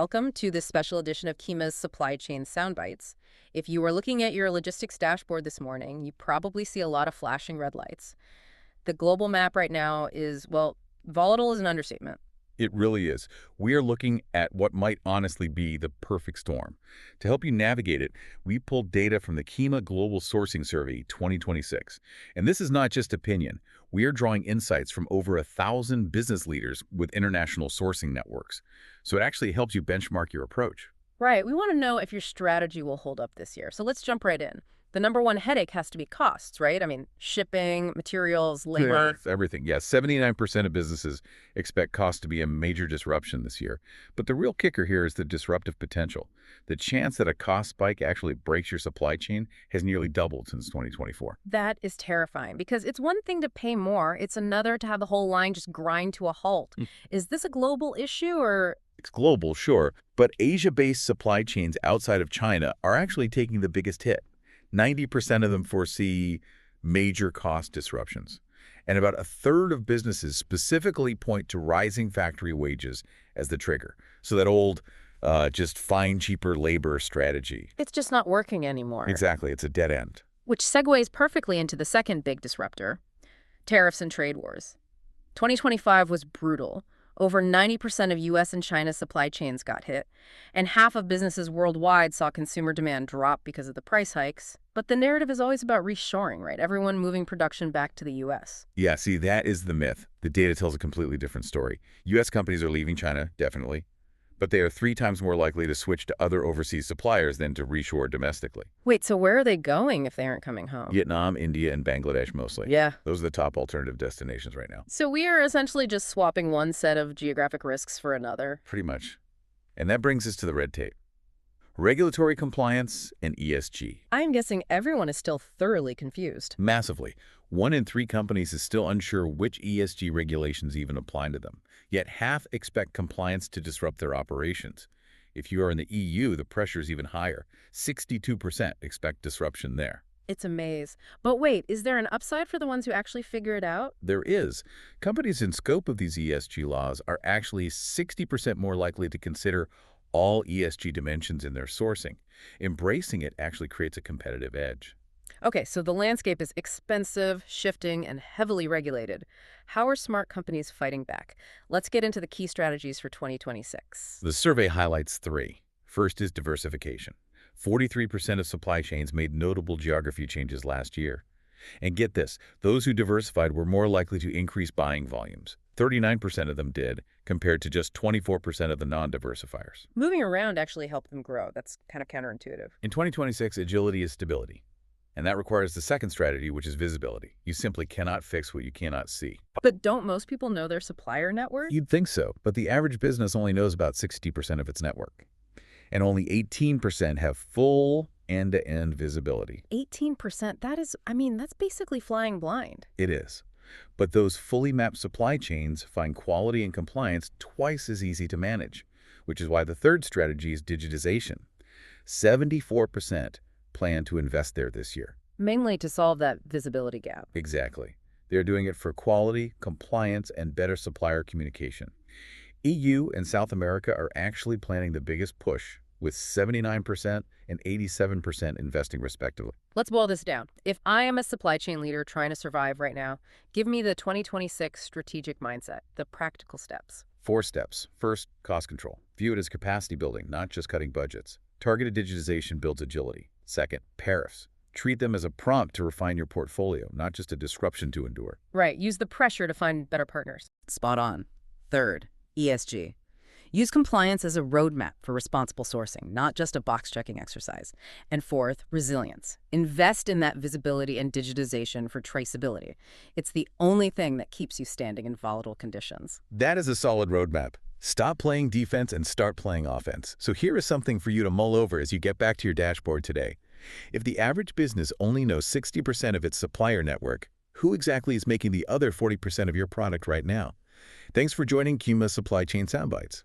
welcome to this special edition of QIMA's Supply Chain Soundbites. If you were looking at your logistics dashboard this morning, you probably see a lot of flashing red lights. The global map right now is, well, volatile is an understatement. It really is. We are looking at what might honestly be the perfect storm. To help you navigate it, we pulled data from the QIMA Global Sourcing Survey 2026. And this is not just opinion. We are drawing insights from over 1,000 business leaders with international sourcing networks. So it actually helps you benchmark your approach. Right, we want to know if your strategy will hold up this year. So let's jump right in. The number one headache has to be costs, right? I mean, shipping, materials, labor. Yeah, everything. Yeah, 79% of businesses expect cost to be a major disruption this year. But the real kicker here is the disruptive potential. The chance that a cost spike actually breaks your supply chain has nearly doubled since 2024. That is terrifying because it's one thing to pay more. It's another to have the whole line just grind to a halt. Is this a global issue or... It's global, sure, but Asia-based supply chains outside of China are actually taking the biggest hit. 90% of them foresee major cost disruptions. And about a third of businesses specifically point to rising factory wages as the trigger. So that old, just find cheaper labor strategy. It's just not working anymore. Exactly. It's a dead end. Which segues perfectly into the second big disruptor, tariffs and trade wars. 2025 was brutal. Over 90% of U.S. and China supply chains got hit, and half of businesses worldwide saw consumer demand drop because of the price hikes. But the narrative is always about reshoring, right? Everyone moving production back to the U.S. Yeah, see, that is the myth. The data tells a completely different story. U.S. companies are leaving China, definitely, but they are 3 times more likely to switch to other overseas suppliers than to reshore domestically. Wait, so where are they going if they aren't coming home? Vietnam, India, and Bangladesh mostly. Yeah. Those are the top alternative destinations right now. So we are essentially just swapping one set of geographic risks for another. Pretty much. And that brings us to the red tape. Regulatory compliance and ESG. I'm guessing everyone is still thoroughly confused. Massively. 1 in 3 companies is still unsure which ESG regulations even apply to them. Yet half expect compliance to disrupt their operations. If you are in the EU, the pressure is even higher. 62% expect disruption there. It's a maze. But wait, is there an upside for the ones who actually figure it out? There is. Companies in scope of these ESG laws are actually 60% more likely to consider all ESG dimensions in their sourcing. Embracing it actually creates a competitive edge. Okay, so the landscape is expensive, shifting, and heavily regulated. How are smart companies fighting back? Let's get into the key strategies for 2026. The survey highlights 3. First is diversification. 43% of supply chains made notable geography changes last year. And get this, those who diversified were more likely to increase buying volumes. 39% of them did, compared to just 24% of the non-diversifiers. Moving around actually helped them grow. That's kind of counterintuitive. In 2026, agility is stability. And that requires the second strategy, which is visibility. You simply cannot fix what you cannot see. But don't most people know their supplier network? You'd think so, but the average business only knows about 60% of its network. And only 18% have full end-to-end visibility. 18%? That's basically flying blind. It is. But those fully mapped supply chains find quality and compliance twice as easy to manage, which is why the third strategy is digitization. 74% plan to invest there this year. Mainly to solve that visibility gap. Exactly. They're doing it for quality, compliance, and better supplier communication. EU and South America are actually planning the biggest push, with 79% and 87% investing respectively. Let's boil this down. If I am a supply chain leader trying to survive right now, give me the 2026 strategic mindset, the practical steps. 4 steps. First, cost control. View it as capacity building, not just cutting budgets. Targeted digitization builds agility. Second, tariffs. Treat them as a prompt to refine your portfolio, not just a disruption to endure. Right. Use the pressure to find better partners. Spot on. Third, ESG. Use compliance as a roadmap for responsible sourcing, not just a box-checking exercise. And fourth, resilience. Invest in that visibility and digitization for traceability. It's the only thing that keeps you standing in volatile conditions. That is a solid roadmap. Stop playing defense and start playing offense. So here is something for you to mull over as you get back to your dashboard today. If the average business only knows 60% of its supplier network, who exactly is making the other 40% of your product right now? Thanks for joining QIMA Supply Chain Soundbites.